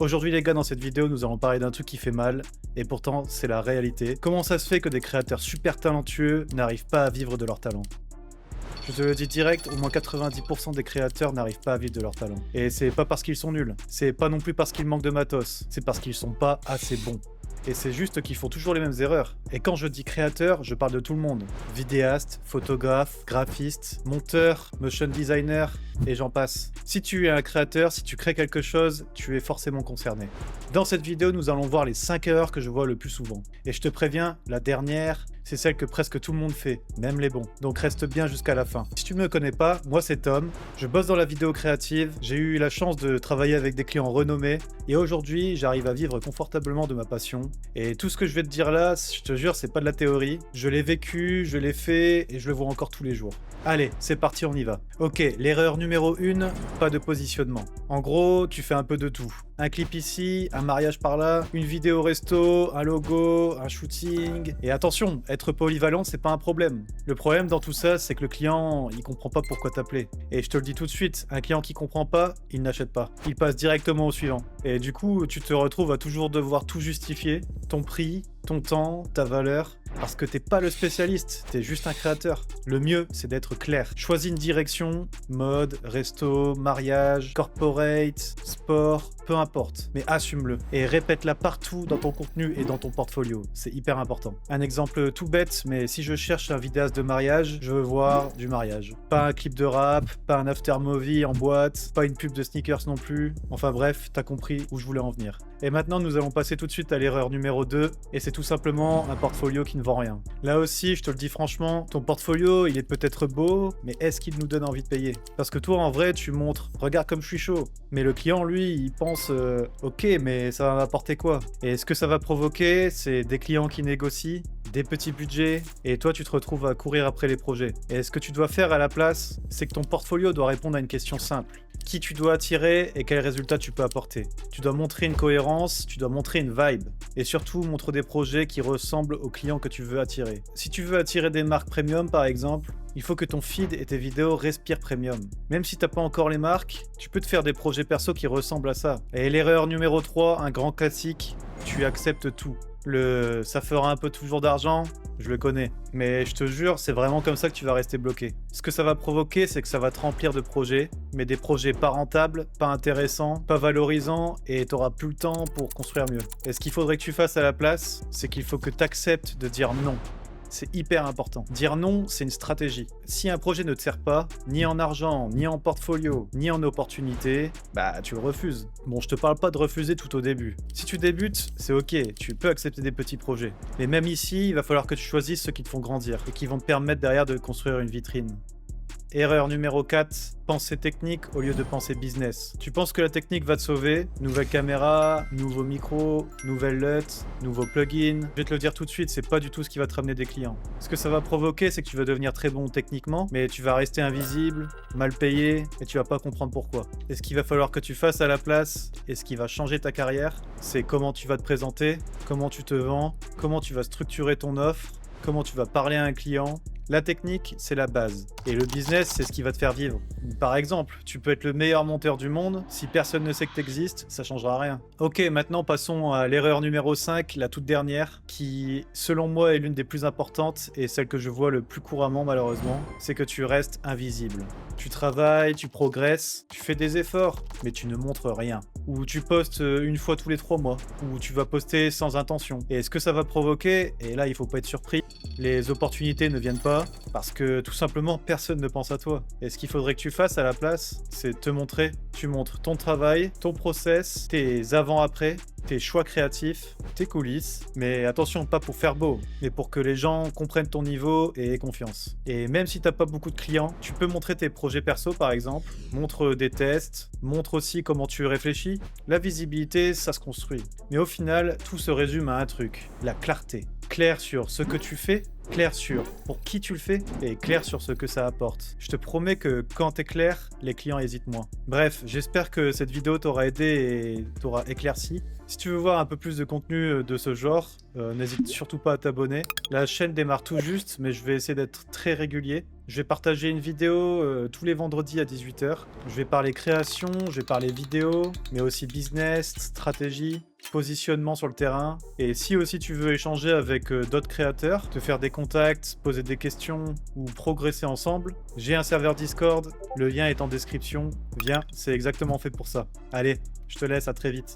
Aujourd'hui les gars, dans cette vidéo, nous allons parler d'un truc qui fait mal, et pourtant c'est la réalité. Comment ça se fait que des créateurs super talentueux n'arrivent pas à vivre de leur talent? Je te le dis direct, au moins 90% des créateurs n'arrivent pas à vivre de leur talent. Et c'est pas parce qu'ils sont nuls, c'est pas non plus parce qu'ils manquent de matos, c'est parce qu'ils sont pas assez bons. Et c'est juste qu'ils font toujours les mêmes erreurs. Et quand je dis créateur, je parle de tout le monde. Vidéaste, photographe, graphiste, monteur, motion designer, et j'en passe. Si tu es un créateur, si tu crées quelque chose, tu es forcément concerné. Dans cette vidéo, nous allons voir les 5 erreurs que je vois le plus souvent. Et je te préviens, la dernière, c'est celle que presque tout le monde fait, même les bons. Donc reste bien jusqu'à la fin. Si tu ne me connais pas, moi c'est Tom, je bosse dans la vidéo créative, j'ai eu la chance de travailler avec des clients renommés, et aujourd'hui j'arrive à vivre confortablement de ma passion. Et tout ce que je vais te dire là, je te jure, c'est pas de la théorie. Je l'ai vécu, je l'ai fait, et je le vois encore tous les jours. Allez, c'est parti, on y va. Ok, l'erreur numéro 1, pas de positionnement. En gros, tu fais un peu de tout. Un clip ici, un mariage par là, une vidéo resto, un logo, un shooting. Et attention, être polyvalent, c'est pas un problème. Le problème dans tout ça, c'est que le client, il comprend pas pourquoi t'appeler. Et je te le dis tout de suite, un client qui comprend pas, il n'achète pas. Il passe directement au suivant. Et du coup, tu te retrouves à toujours devoir tout justifier, ton prix, ton temps, ta valeur, parce que t'es pas le spécialiste, t'es juste un créateur. Le mieux, c'est d'être clair. Choisis une direction, mode, resto, mariage, corporate, sport, peu importe, mais assume-le. Et répète-la partout dans ton contenu et dans ton portfolio. C'est hyper important. Un exemple tout bête, mais si je cherche un vidéaste de mariage, je veux voir du mariage. Pas un clip de rap, pas un after movie en boîte, pas une pub de sneakers non plus. Enfin bref, t'as compris où je voulais en venir. Et maintenant, nous allons passer tout de suite à l'erreur numéro 2, et c'est tout simplement un portfolio qui ne vend rien. Là aussi, je te le dis franchement, ton portfolio, il est peut-être beau, mais est-ce qu'il nous donne envie de payer? Parce que toi, en vrai, tu montres, regarde comme je suis chaud. Mais le client, lui, il pense, ok, mais ça va m'apporter quoi? Et ce que ça va provoquer, c'est des clients qui négocient, des petits budgets, et toi, tu te retrouves à courir après les projets. Et ce que tu dois faire à la place, c'est que ton portfolio doit répondre à une question simple. Qui tu dois attirer et quels résultats tu peux apporter. Tu dois montrer une cohérence, tu dois montrer une vibe. Et surtout, montre des projets qui ressemblent aux clients que tu veux attirer. Si tu veux attirer des marques premium, par exemple, il faut que ton feed et tes vidéos respirent premium. Même si t'as pas encore les marques, tu peux te faire des projets perso qui ressemblent à ça. Et l'erreur numéro 3, un grand classique, tu acceptes tout. Ça fera un peu toujours d'argent, je le connais. Mais je te jure, c'est vraiment comme ça que tu vas rester bloqué. Ce que ça va provoquer, c'est que ça va te remplir de projets, mais des projets pas rentables, pas intéressants, pas valorisants, et t'auras plus le temps pour construire mieux. Et ce qu'il faudrait que tu fasses à la place, c'est qu'il faut que tu acceptes de dire non. C'est hyper important. Dire non, c'est une stratégie. Si un projet ne te sert pas, ni en argent, ni en portfolio, ni en opportunité, bah tu le refuses. Bon, je te parle pas de refuser tout au début. Si tu débutes, c'est ok, tu peux accepter des petits projets. Mais même ici, il va falloir que tu choisisses ceux qui te font grandir et qui vont te permettre derrière de construire une vitrine. Erreur numéro 4, penser technique au lieu de penser business. Tu penses que la technique va te sauver? Nouvelle caméra, nouveau micro, nouvelle LUT, nouveau plugin. Je vais te le dire tout de suite, c'est pas du tout ce qui va te ramener des clients. Ce que ça va provoquer, c'est que tu vas devenir très bon techniquement, mais tu vas rester invisible, mal payé, et tu vas pas comprendre pourquoi. Et ce qu'il va falloir que tu fasses à la place, et ce qui va changer ta carrière, c'est comment tu vas te présenter, comment tu te vends, comment tu vas structurer ton offre, comment tu vas parler à un client. La technique, c'est la base. Et le business, c'est ce qui va te faire vivre. Par exemple, tu peux être le meilleur monteur du monde, si personne ne sait que tu existes, ça changera rien. Ok, maintenant passons à l'erreur numéro 5, la toute dernière, qui, selon moi, est l'une des plus importantes et celle que je vois le plus couramment malheureusement, c'est que tu restes invisible. Tu travailles, tu progresses, tu fais des efforts, mais tu ne montres rien. Ou tu postes une fois tous les 3 mois, ou tu vas poster sans intention. Et ce que ça va provoquer, et là il faut pas être surpris, les opportunités ne viennent pas, parce que tout simplement personne ne pense à toi. Et ce qu'il faudrait que tu fasses à la place, c'est te montrer. Tu montres ton travail, ton process, tes avant-après, tes choix créatifs, tes coulisses. Mais attention, pas pour faire beau, mais pour que les gens comprennent ton niveau et aient confiance. Et même si t'as pas beaucoup de clients, tu peux montrer tes projets perso par exemple, montre des tests, montre aussi comment tu réfléchis. La visibilité, ça se construit. Mais au final, tout se résume à un truc, la clarté. clair sur ce que tu fais, clair sur pour qui tu le fais et clair sur ce que ça apporte. Je te promets que quand t'es clair, les clients hésitent moins. Bref, j'espère que cette vidéo t'aura aidé et t'aura éclairci. Si tu veux voir un peu plus de contenu de ce genre, n'hésite surtout pas à t'abonner. La chaîne démarre tout juste, mais je vais essayer d'être très régulier. Je vais partager une vidéo tous les vendredis à 18 h. Je vais parler création, je vais parler vidéo, mais aussi business, stratégie, positionnement sur le terrain. Et si aussi tu veux échanger avec d'autres créateurs, te faire des contacts, poser des questions ou progresser ensemble, j'ai un serveur Discord, le lien est en description. Viens, c'est exactement fait pour ça. Allez, je te laisse, à très vite.